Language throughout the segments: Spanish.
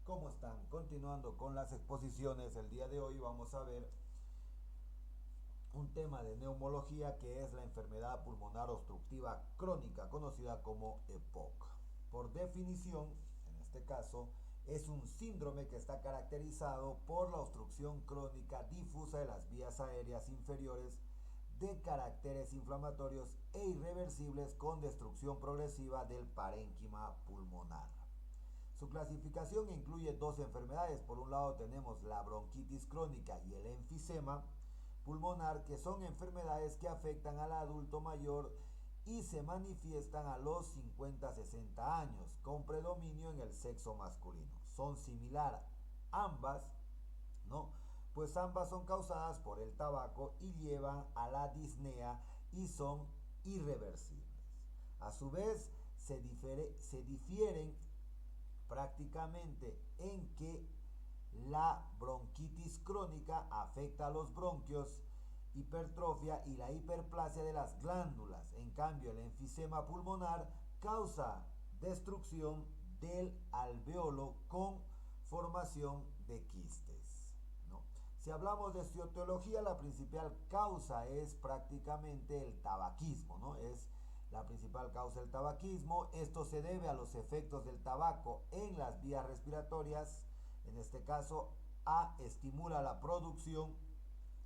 ¿Cómo están? Continuando con las exposiciones, el día de hoy vamos a ver un tema de neumología que es la enfermedad pulmonar obstructiva crónica, conocida como EPOC. Por definición, en este caso, es un síndrome que está caracterizado por la obstrucción crónica difusa de las vías aéreas inferiores de caracteres inflamatorios e irreversibles con destrucción progresiva del parénquima pulmonar. Su clasificación incluye dos enfermedades. Por un lado tenemos la bronquitis crónica y el enfisema pulmonar, que son enfermedades que afectan al adulto mayor y se manifiestan a los 50-60 años, con predominio en el sexo masculino. Son similares ambas, ¿no? Pues ambas son causadas por el tabaco y llevan a la disnea y son irreversibles. A su vez, se difieren prácticamente en que la bronquitis crónica afecta a los bronquios, hipertrofia y la hiperplasia de las glándulas. En cambio, el enfisema pulmonar causa destrucción del alveolo con formación de quistes, ¿no? Si hablamos de su etiología, la principal causa es prácticamente el tabaquismo, ¿no? Es la principal causa del tabaquismo. Esto se debe a los efectos del tabaco en las vías respiratorias. En este caso, estimula la producción,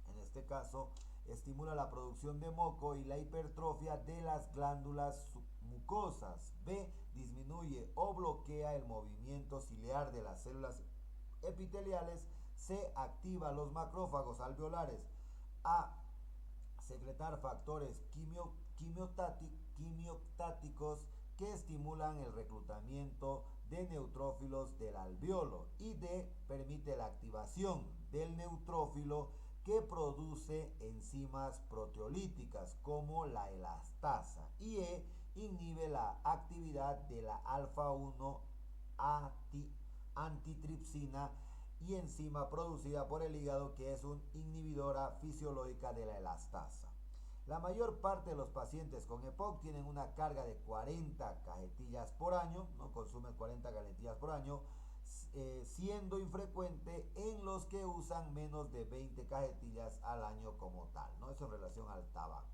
en este caso, estimula la producción de moco y la hipertrofia de las glándulas mucosas. B, disminuye o bloquea el movimiento ciliar de las células epiteliales. C, activa los macrófagos alveolares a secretar factores quimiotáticos que estimulan el reclutamiento de neutrófilos del alveolo. Y D, permite la activación del neutrófilo que produce enzimas proteolíticas como la elastasa. Y E, inhibe la actividad de la alfa-1 antitripsina y enzima producida por el hígado, que es una inhibidora fisiológica de la elastasa. La mayor parte de los pacientes con EPOC tienen una carga de 40 cajetillas por año, no consumen 40 cajetillas por año, siendo infrecuente en los que usan menos de 20 cajetillas al año como tal, ¿no? Eso en relación al tabaco.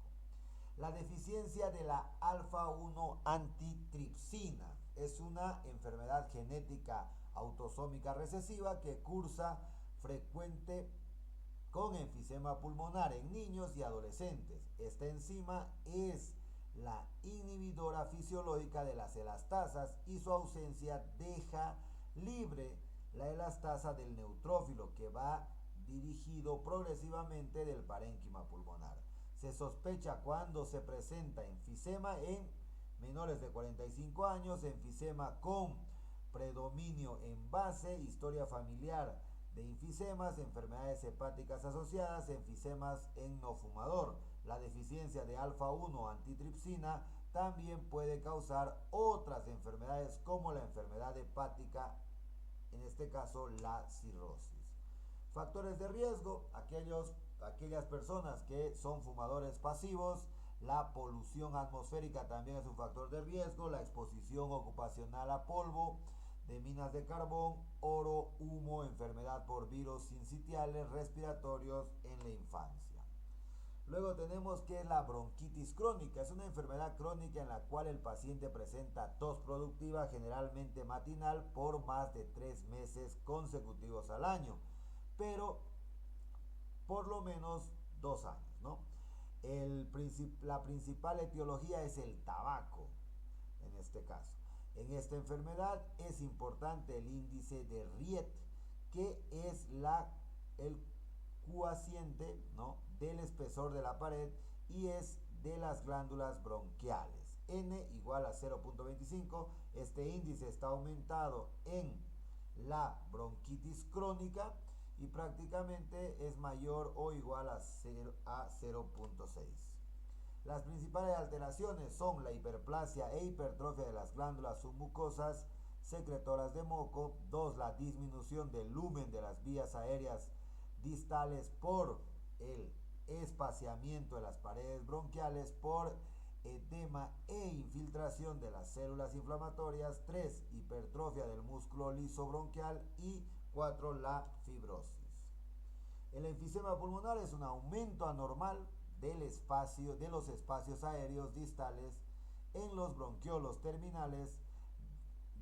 La deficiencia de la alfa-1 antitripsina es una enfermedad genética autosómica recesiva que cursa frecuente con enfisema pulmonar en niños y adolescentes. Esta enzima es la inhibidora fisiológica de las elastasas y su ausencia deja libre la elastasa del neutrófilo, que va dirigido progresivamente del parénquima pulmonar. Se sospecha cuando se presenta enfisema en menores de 45 años, enfisema con predominio en base, historia familiar de enfisemas, enfermedades hepáticas asociadas, enfisemas en no fumador. La deficiencia de alfa-1 antitripsina también puede causar otras enfermedades como la enfermedad hepática, en este caso la cirrosis. Factores de riesgo: aquellas personas que son fumadores pasivos. La polución atmosférica también es un factor de riesgo. La exposición ocupacional a polvo de minas de carbón, oro, humo, enfermedad por virus sincitiales respiratorios en la infancia. Luego tenemos que la bronquitis crónica es una enfermedad crónica en la cual el paciente presenta tos productiva, generalmente matinal, por más de 3 meses consecutivos al año, pero por lo menos 2 años, ¿no? La principal etiología es el tabaco, en este caso. En esta enfermedad es importante el índice de Riet, que es el cuociente, ¿no?, del espesor de la pared y es de las glándulas bronquiales. N igual a 0.25. Este índice está aumentado en la bronquitis crónica y prácticamente es mayor o igual a 0.6. Las principales alteraciones son la hiperplasia e hipertrofia de las glándulas submucosas secretoras de moco. 2. La disminución del lumen de las vías aéreas distales por el espaciamiento de las paredes bronquiales, por edema e infiltración de las células inflamatorias. 3, hipertrofia del músculo liso bronquial. Y 4, la fibrosis. El enfisema pulmonar es un aumento anormal de los espacios aéreos distales en los bronquiolos terminales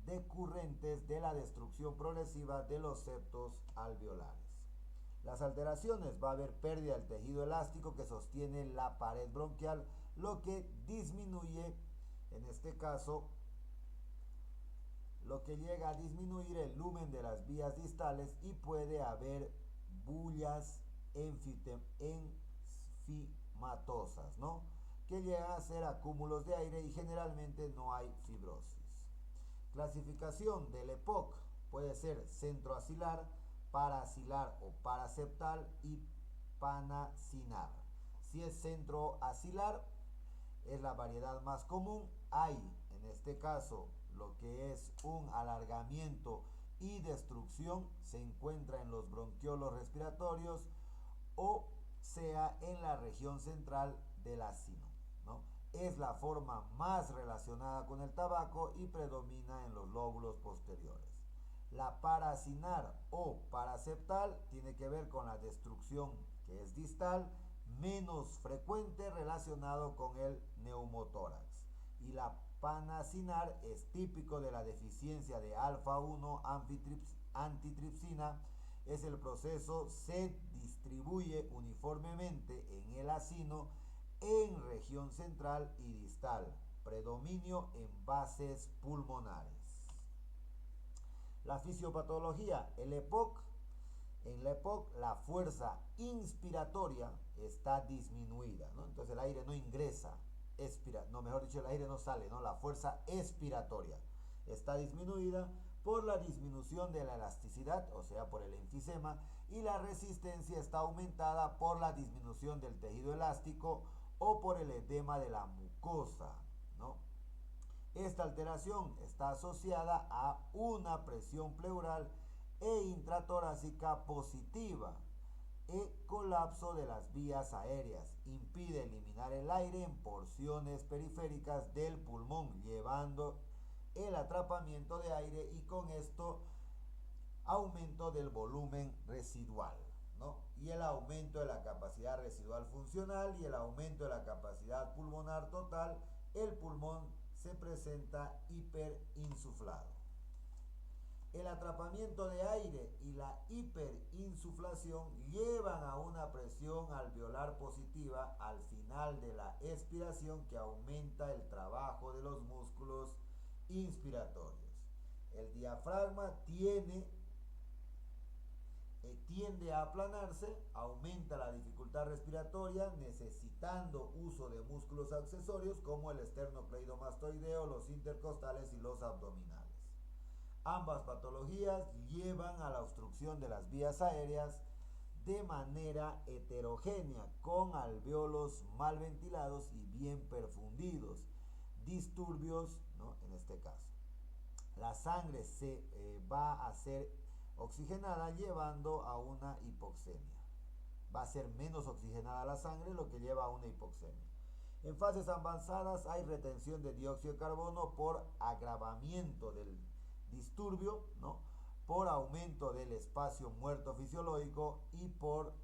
decurrentes de la destrucción progresiva de los septos alveolares. Las alteraciones: va a haber pérdida del tejido elástico que sostiene la pared bronquial, lo que disminuye, en este caso, lo que llega a disminuir el lumen de las vías distales, y puede haber bullas enfimatosas, ¿no? Que llegan a ser acúmulos de aire y generalmente no hay fibrosis. Clasificación del EPOC: puede ser centroacilar, paracilar o paraseptal y panacinar. Si es centroacilar, es la variedad más común. Hay, en este caso, lo que es un alargamiento y destrucción, se encuentra en los bronquiolos respiratorios, o sea, en la región central del acino, ¿no? Es la forma más relacionada con el tabaco y predomina en los lóbulos posteriores. La paracinar o paraseptal tiene que ver con la destrucción, que es distal, menos frecuente, relacionado con el neumotórax. Y la panacinar es típico de la deficiencia de alfa-1 antitripsina. Es el proceso, se distribuye uniformemente en el acino, en región central y distal, predominio en bases pulmonares. La fisiopatología: en la EPOC la fuerza inspiratoria está disminuida, ¿no? Entonces el aire no ingresa, el aire no sale, ¿no? La fuerza expiratoria está disminuida por la disminución de la elasticidad, o sea, por el enfisema, y la resistencia está aumentada por la disminución del tejido elástico o por el edema de la mucosa, ¿no? Esta alteración está asociada a una presión pleural e intratorácica positiva y colapso de las vías aéreas. Impide eliminar el aire en porciones periféricas del pulmón, llevando el atrapamiento de aire, y con esto aumento del volumen residual, ¿no? Y el aumento de la capacidad residual funcional y el aumento de la capacidad pulmonar total. El pulmón se presenta hiperinsuflado. El atrapamiento de aire y la hiperinsuflación llevan a una presión alveolar positiva al final de la expiración, que aumenta el trabajo de los músculos inspiratorios. El diafragma tiende a aplanarse, aumenta la dificultad respiratoria, necesitando uso de músculos accesorios como el esternocleidomastoideo, los intercostales y los abdominales. Ambas patologías llevan a la obstrucción de las vías aéreas de manera heterogénea, con alvéolos mal ventilados y bien perfundidos, disturbios, ¿no? En este caso, la sangre se va a ser oxigenada, llevando a una hipoxemia. Va a ser menos oxigenada la sangre, lo que lleva a una hipoxemia. En fases avanzadas hay retención de dióxido de carbono por agravamiento del disturbio, ¿no? Por aumento del espacio muerto fisiológico y por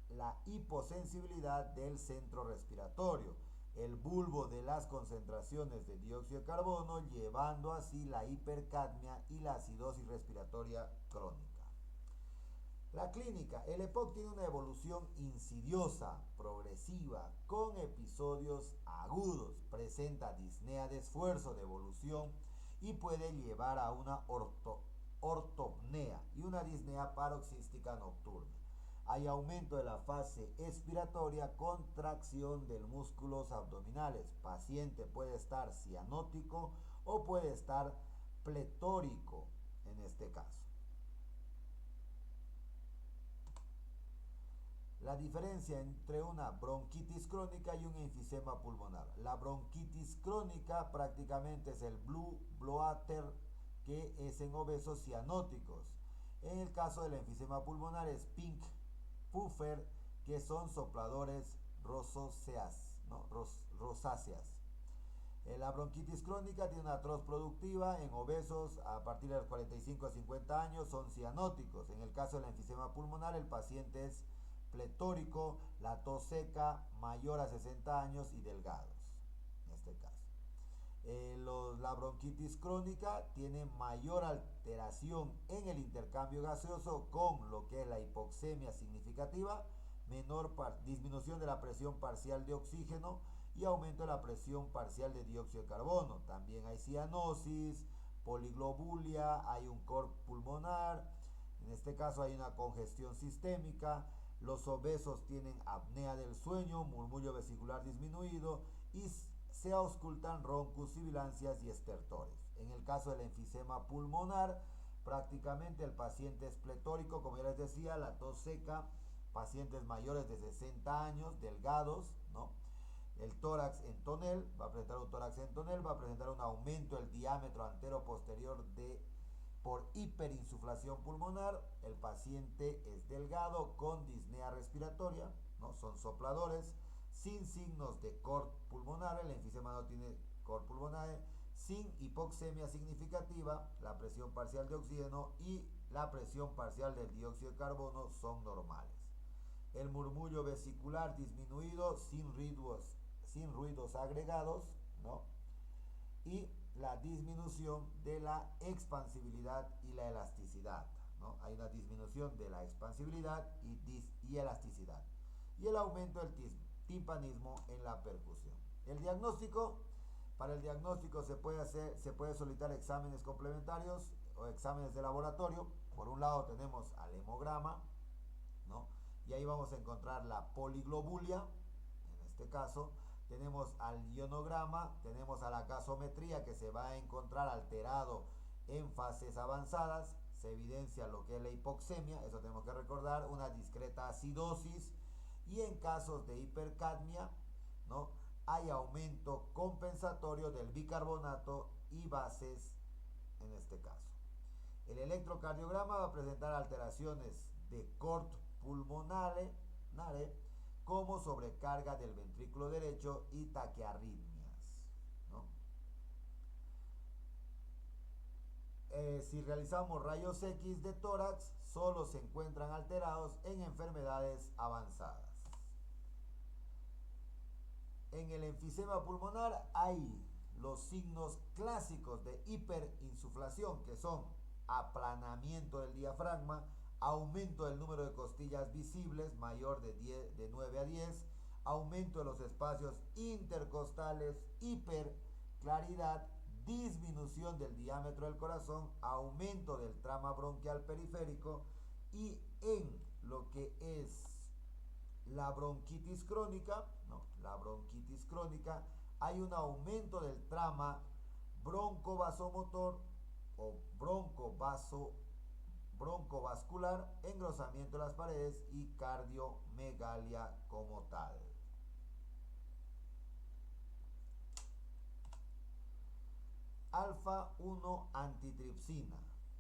la hiposensibilidad del centro respiratorio, el bulbo de las concentraciones de dióxido de carbono, llevando así la hipercapnia y la acidosis respiratoria crónica. La clínica: el EPOC tiene una evolución insidiosa, progresiva, con episodios agudos, presenta disnea de esfuerzo de evolución y puede llevar a una ortopnea y una disnea paroxística nocturna. Hay aumento de la fase expiratoria, contracción de músculos abdominales. Paciente puede estar cianótico o puede estar pletórico en este caso. La diferencia entre una bronquitis crónica y un enfisema pulmonar: la bronquitis crónica prácticamente es el blue bloater, que es en obesos cianóticos. En el caso del enfisema pulmonar es pink puffer, que son sopladores rosáceas, ¿no? rosáceas. La bronquitis crónica tiene una tos productiva en obesos a partir de los 45 a 50 años, son cianóticos. En el caso del enfisema pulmonar, el paciente es pletórico, la tos seca, mayor a 60 años y delgados, en este caso. La bronquitis crónica tiene mayor alteración en el intercambio gaseoso con lo que es la hipoxemia significativa, menor disminución de la presión parcial de oxígeno y aumento de la presión parcial de dióxido de carbono. También hay cianosis, poliglobulia, hay un cor pulmonar, en este caso hay una congestión sistémica, los obesos tienen apnea del sueño, murmullo vesicular disminuido y se auscultan roncos, sibilancias y estertores. En el caso del enfisema pulmonar, prácticamente el paciente es pletórico, como ya les decía, la tos seca, pacientes mayores de 60 años, delgados, ¿no? El tórax en tonel, va a presentar un tórax en tonel, va a presentar un aumento del diámetro antero-posterior por hiperinsuflación pulmonar. El paciente es delgado con disnea respiratoria, ¿no? Son sopladores, sin signos de cor pulmonar, el enfisema no tiene cor pulmonar, sin hipoxemia significativa, la presión parcial de oxígeno y la presión parcial del dióxido de carbono son normales. El murmullo vesicular disminuido, sin ruidos agregados, ¿no? Y la disminución de la expansibilidad y la elasticidad, ¿no? Hay una disminución de la expansibilidad y elasticidad. Y el aumento del timpanismo en la percusión. El diagnóstico, para el diagnóstico se puede solicitar exámenes complementarios o exámenes de laboratorio. Por un lado tenemos al hemograma, ¿no? Y ahí vamos a encontrar la poliglobulia, en este caso. Tenemos al ionograma, tenemos a la gasometría que se va a encontrar alterado en fases avanzadas. Se evidencia lo que es la hipoxemia, eso tenemos que recordar, una discreta acidosis. Y en casos de hipercadmia, ¿no? Hay aumento compensatorio del bicarbonato y bases en este caso. El electrocardiograma va a presentar alteraciones de cort pulmonare, como sobrecarga del ventrículo derecho y taquiarritmias, ¿no? Si realizamos rayos X de tórax, solo se encuentran alterados en enfermedades avanzadas. En el enfisema pulmonar hay los signos clásicos de hiperinsuflación, que son aplanamiento del diafragma, aumento del número de costillas visibles mayor de 9 a 10, aumento de los espacios intercostales, hiperclaridad, disminución del diámetro del corazón, aumento del trama bronquial periférico y en lo que es la bronquitis crónica, ¿no? La bronquitis crónica, hay un aumento del trama broncovasomotor o broncovascular, engrosamiento de las paredes y cardiomegalia como tal. Alfa 1 antitripsina,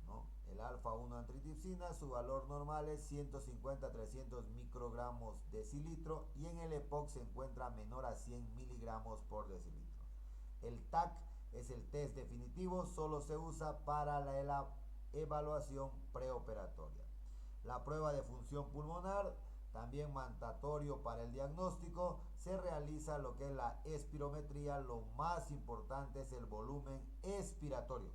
¿no? El alfa 1 antitripsina, su valor normal es 150 a 300 microgramos decilitro y en el EPOC se encuentra menor a 100 miligramos por decilitro. El TAC es el test definitivo, solo se usa para la evaluación preoperatoria. La prueba de función pulmonar, también mandatorio para el diagnóstico, se realiza lo que es la espirometría. Lo más importante es el volumen expiratorio,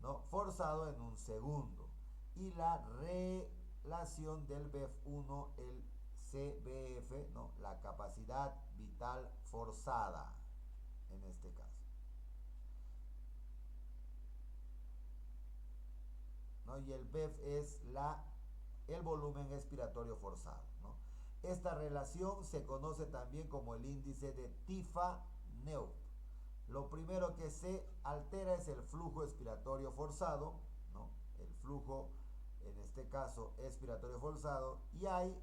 ¿no? Forzado en un segundo, y la relación del BEF1, el CBF, ¿no? La capacidad vital forzada en este caso, ¿no? Y el BEF es el volumen expiratorio forzado, ¿no? Esta relación se conoce también como el índice de Tifa-Neuf. Lo primero que se altera es el flujo expiratorio forzado, ¿no? El flujo, en este caso, expiratorio forzado, y hay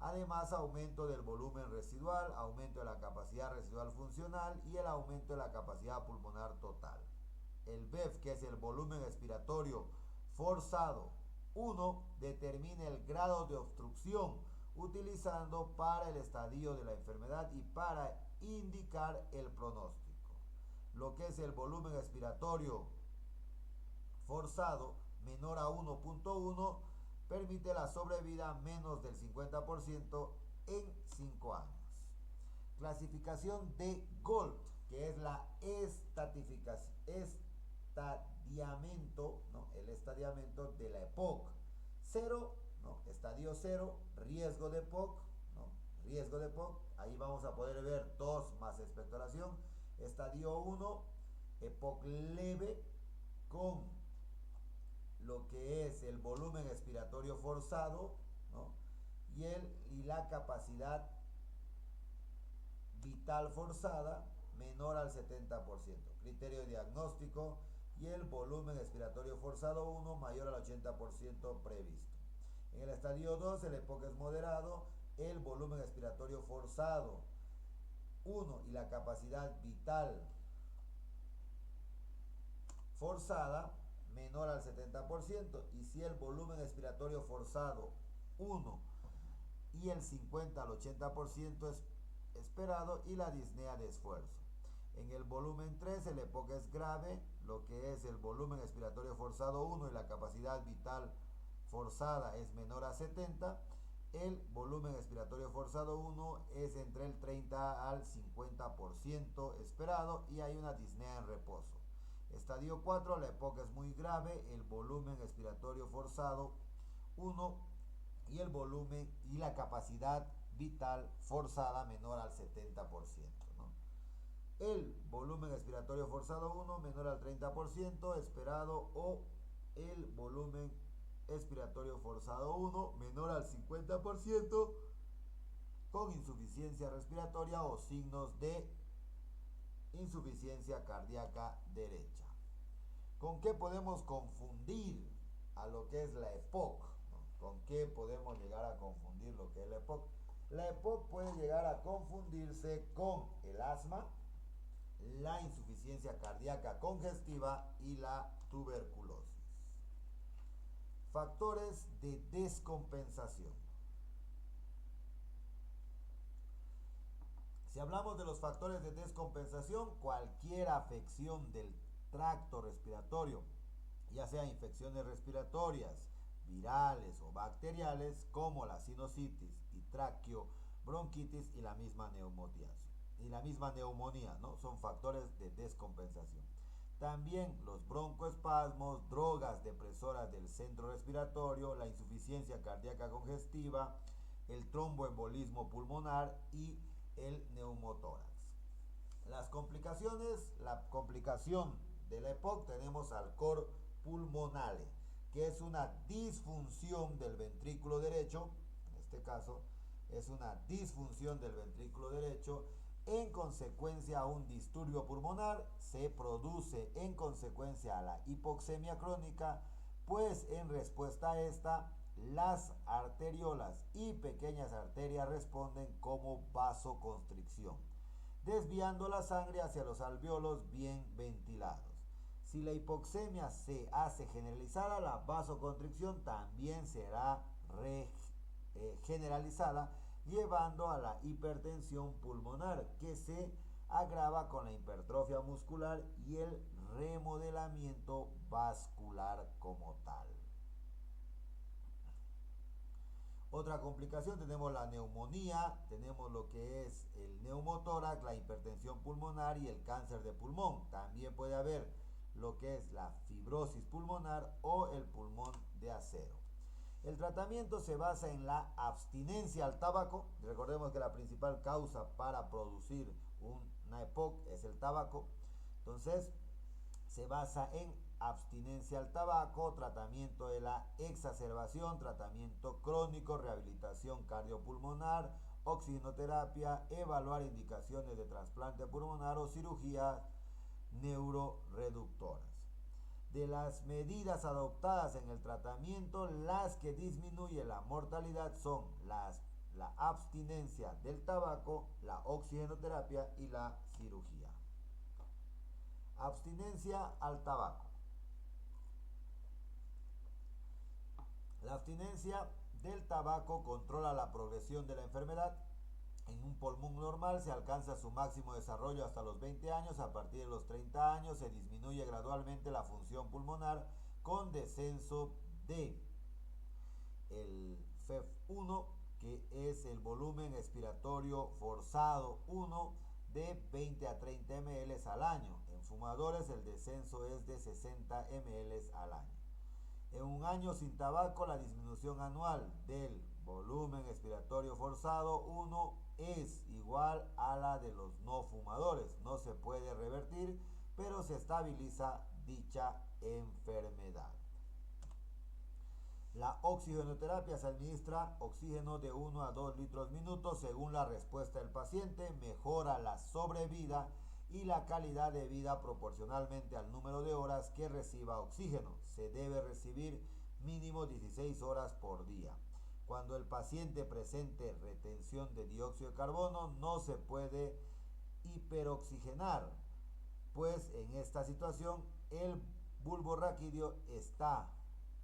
además aumento del volumen residual, aumento de la capacidad residual funcional y el aumento de la capacidad pulmonar total. El BEF, que es el volumen expiratorio forzado 1, determina el grado de obstrucción utilizando para el estadio de la enfermedad y para indicar el pronóstico. lo que es el volumen expiratorio forzado menor a 1.1 permite la sobrevida menos del 50% en 5 años. Clasificación de Gault, que es la estadiamiento, ¿no? El estadiamiento de la EPOC. 0, ¿no? Estadio 0, riesgo de EPOC, ¿no? Riesgo de EPOC, ahí vamos a poder ver tos más expectoración. Estadio 1, EPOC leve con lo que es el volumen expiratorio forzado, ¿no? y la capacidad vital forzada menor al 70%. Criterio diagnóstico y el volumen expiratorio forzado 1 mayor al 80% previsto. En el estadio 2 el EPOC es moderado, el volumen expiratorio forzado 1 y la capacidad vital forzada menor al 70%, y si el volumen expiratorio forzado 1 y el 50 al 80% es esperado, y la disnea de esfuerzo. En el volumen 3 el EPOC es grave, lo que es el volumen expiratorio forzado 1 y la capacidad vital forzada es menor a 70. El volumen expiratorio forzado 1 es entre el 30 al 50% esperado, y hay una disnea en reposo. Estadio 4, la EPOC es muy grave, el volumen expiratorio forzado 1 y el volumen y la capacidad vital forzada menor al 70%, ¿no? El volumen expiratorio forzado 1 menor al 30% esperado, o el volumen expiratorio forzado 1 menor al 50% con insuficiencia respiratoria o signos de insuficiencia cardíaca derecha. ¿Con qué podemos confundir a lo que es la EPOC? ¿No? ¿Con qué podemos llegar a confundir lo que es la EPOC? La EPOC puede llegar a confundirse con el asma, la insuficiencia cardíaca congestiva y la tuberculosis. Factores de descompensación. Si hablamos de los factores de descompensación, cualquier afección del tracto respiratorio, ya sea infecciones respiratorias, virales o bacteriales, como la sinusitis y traqueobronquitis y la misma neumonía, ¿no? Son factores de descompensación. También los broncoespasmos, drogas depresoras del centro respiratorio, la insuficiencia cardíaca congestiva, el tromboembolismo pulmonar y el neumotórax. Las complicaciones, la complicación de la EPOC tenemos al cor pulmonale, que es una disfunción del ventrículo derecho, en este caso es una disfunción del ventrículo derecho en consecuencia a un disturbio pulmonar, se produce en consecuencia a la hipoxemia crónica, pues en respuesta a esta, las arteriolas y pequeñas arterias responden como vasoconstricción, desviando la sangre hacia los alvéolos bien ventilados. Si la hipoxemia se hace generalizada, la vasoconstricción también será generalizada, llevando a la hipertensión pulmonar, que se agrava con la hipertrofia muscular y el remodelamiento vascular como tal. Otra complicación, tenemos la neumonía, tenemos lo que es el neumotórax, la hipertensión pulmonar y el cáncer de pulmón. También puede haber lo que es la fibrosis pulmonar o el pulmón de acero. El tratamiento se basa en la abstinencia al tabaco. Recordemos que la principal causa para producir una EPOC es el tabaco. Entonces, se basa en abstinencia al tabaco, tratamiento de la exacerbación, tratamiento crónico, rehabilitación cardiopulmonar, oxigenoterapia, evaluar indicaciones de trasplante pulmonar o cirugías neuroreductoras. De las medidas adoptadas en el tratamiento, las que disminuyen la mortalidad son la abstinencia del tabaco, la oxigenoterapia y la cirugía. Abstinencia al tabaco. La abstinencia del tabaco controla la progresión de la enfermedad, En un pulmón normal se alcanza su máximo desarrollo hasta los 20 años. A partir de los 30 años se disminuye gradualmente la función pulmonar con descenso de el FEF1, que es el volumen expiratorio forzado 1, de 20 a 30 ml al año. En fumadores el descenso es de 60 ml al año. En un año sin tabaco, la disminución anual del volumen expiratorio forzado 1 es igual a la de los no fumadores. No se puede revertir, pero se estabiliza dicha enfermedad. La oxigenoterapia se administra oxígeno de 1 a 2 litros minutos según la respuesta del paciente, mejora la sobrevida y la calidad de vida proporcionalmente al número de horas que reciba oxígeno. Se debe recibir mínimo 16 horas por día. Cuando el paciente presente retención de dióxido de carbono, no se puede hiperoxigenar, pues en esta situación el bulbo raquídeo está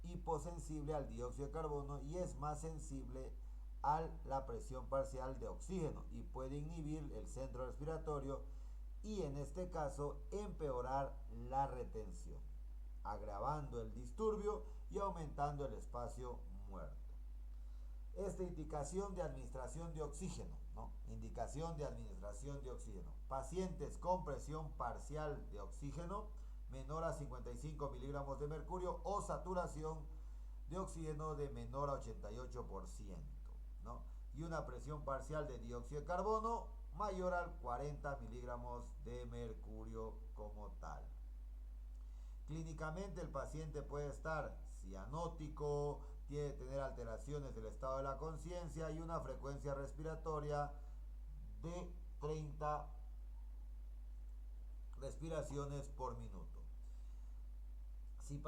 hiposensible al dióxido de carbono y es más sensible a la presión parcial de oxígeno y puede inhibir el centro respiratorio y en este caso empeorar la retención, agravando el disturbio y aumentando el espacio muerto. Esta indicación de administración de oxígeno, ¿no? Indicación de administración de oxígeno. Pacientes con presión parcial de oxígeno menor a 55 miligramos de mercurio o saturación de oxígeno de menor a 88%, ¿no? Y una presión parcial de dióxido de carbono mayor al 40 miligramos de mercurio como tal. Clínicamente el paciente puede estar cianótico, tiene que tener alteraciones del estado de la conciencia y una frecuencia respiratoria de 30 respiraciones por minuto. Si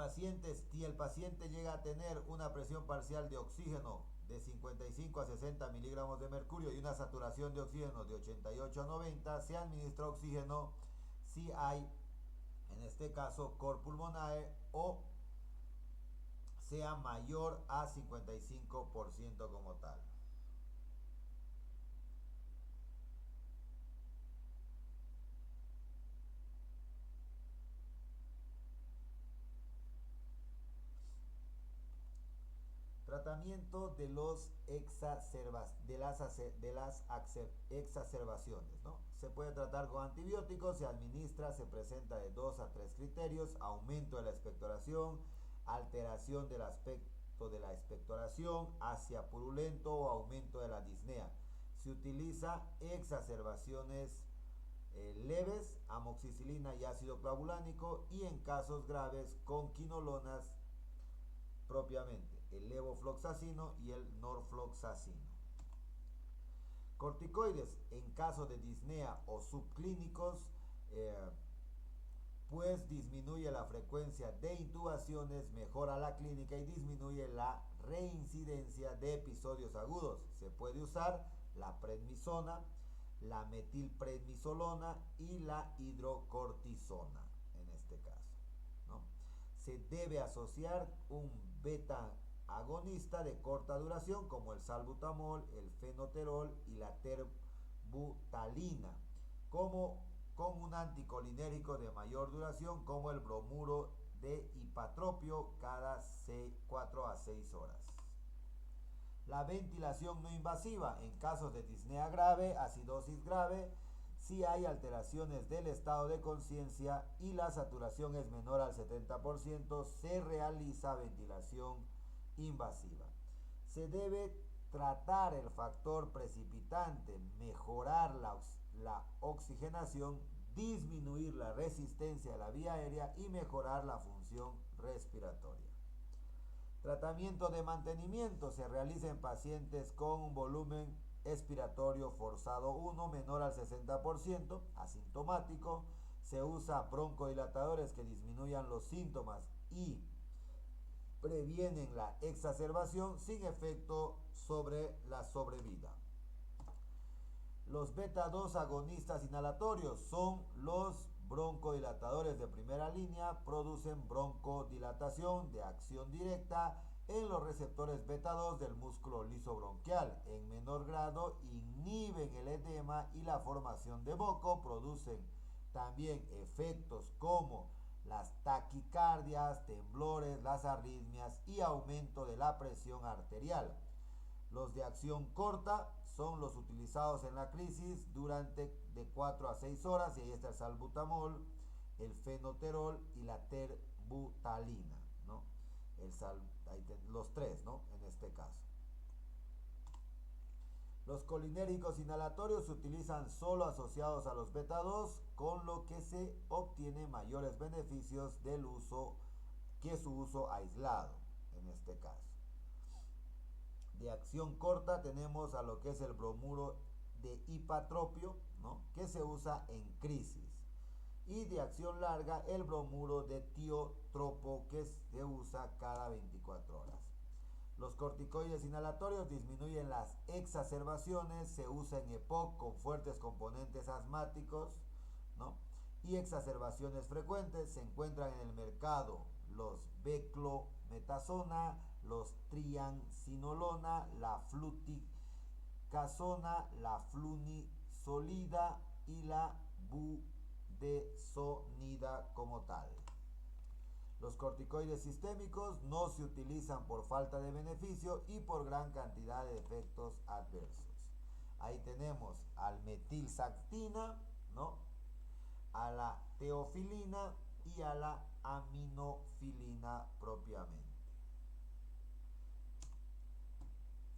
el paciente llega a tener una presión parcial de oxígeno de 55 a 60 miligramos de mercurio y una saturación de oxígeno de 88 a 90, se administra oxígeno si hay, en este caso, cor pulmonale o sea mayor a 55% como tal. Tratamiento de las exacerbaciones, ¿no? Se puede tratar con antibióticos, se administra, se presenta de 2 a 3 criterios: aumento de la expectoración, alteración del aspecto de la expectoración hacia purulento o aumento de la disnea. Se utiliza exacerbaciones leves, amoxicilina y ácido clavulánico, y en casos graves con quinolonas propiamente, el levofloxacino y el norfloxacino. Corticoides en caso de disnea o subclínicos, pues disminuye la frecuencia de intubaciones, mejora la clínica y disminuye la reincidencia de episodios agudos. Se puede usar la prednisona, la metilprednisolona y la hidrocortisona en este caso, ¿no? Se debe asociar un beta agonista de corta duración como el salbutamol, el fenoterol y la terbutalina, como con un anticolinérico de mayor duración como el bromuro de hipatropio cada 4 a 6 horas. La ventilación no invasiva en casos de disnea grave, acidosis grave, si hay alteraciones del estado de conciencia y la saturación es menor al 70%, se realiza ventilación invasiva. Se debe tratar el factor precipitante, mejorar la oxigenación, disminuir la resistencia de la vía aérea y mejorar la función respiratoria. Tratamiento de mantenimiento se realiza en pacientes con un volumen expiratorio forzado 1 menor al 60%, asintomático. Se usa broncodilatadores que disminuyan los síntomas y previenen la exacerbación sin efecto sobre la sobrevida. Los beta 2 agonistas inhalatorios son los broncodilatadores de primera línea, producen broncodilatación de acción directa en los receptores beta 2 del músculo liso bronquial. En menor grado inhiben el edema y la formación de moco, producen también efectos como las taquicardias, temblores, las arritmias y aumento de la presión arterial. Los de acción corta son los utilizados en la crisis durante de 4 a 6 horas, y ahí está el salbutamol, el fenoterol y la terbutalina, ¿no? Los tres, ¿no? En este caso. Los colinérgicos inhalatorios se utilizan solo asociados a los beta 2, con lo que se obtiene mayores beneficios del uso que su uso aislado, en este caso. De acción corta tenemos a lo que es el bromuro de hipatropio, ¿no? Que se usa en crisis. Y de acción larga el bromuro de tiotropo, que se usa cada 24 horas. Los corticoides inhalatorios disminuyen las exacerbaciones, se usa en EPOC con fuertes componentes asmáticos, ¿no? Y exacerbaciones frecuentes. Se encuentran en el mercado los beclometasona, los triancinolona, la fluticasona, la flunisolida y la budesonida como tal. Los corticoides sistémicos no se utilizan por falta de beneficio y por gran cantidad de efectos adversos. Ahí tenemos al metilsactina, ¿no? A la teofilina y a la aminofilina propiamente.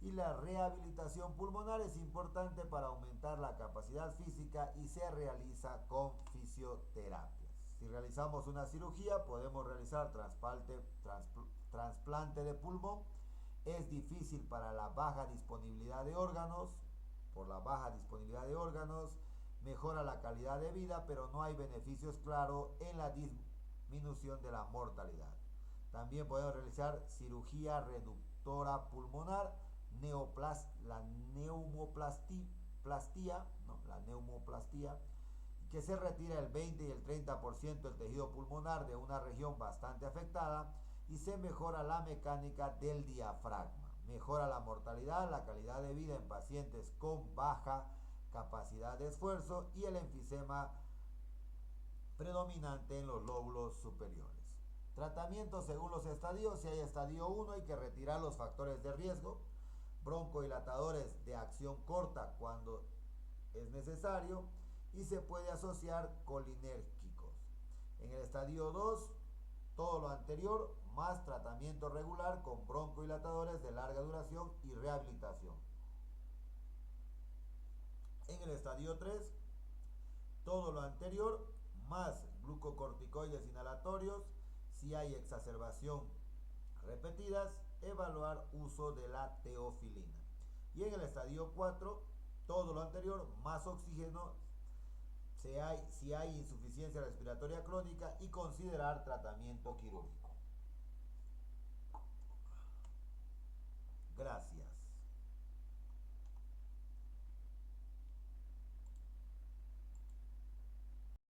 Y la rehabilitación pulmonar es importante para aumentar la capacidad física y se realiza con fisioterapia. Si realizamos una cirugía, podemos realizar trasplante de pulmón. Es difícil para la baja disponibilidad de órganos, mejora la calidad de vida, pero no hay beneficios claros en la disminución de la mortalidad. También podemos realizar cirugía reductora pulmonar, la neumoplastia, que se retira el 20 y el 30% del tejido pulmonar de una región bastante afectada y se mejora la mecánica del diafragma. Mejora la mortalidad, la calidad de vida en pacientes con baja capacidad de esfuerzo y el enfisema predominante en los lóbulos superiores. Tratamiento según los estadios. Si hay estadio 1, hay que retirar los factores de riesgo, broncodilatadores de acción corta cuando es necesario, y se puede asociar colinérgicos. En el estadio 2, todo lo anterior más tratamiento regular con broncodilatadores de larga duración y rehabilitación. En el estadio 3, todo lo anterior más glucocorticoides inhalatorios. Si hay exacerbación repetidas, evaluar uso de la teofilina. Y en el estadio 4, todo lo anterior más oxígeno si hay insuficiencia respiratoria crónica y considerar tratamiento quirúrgico.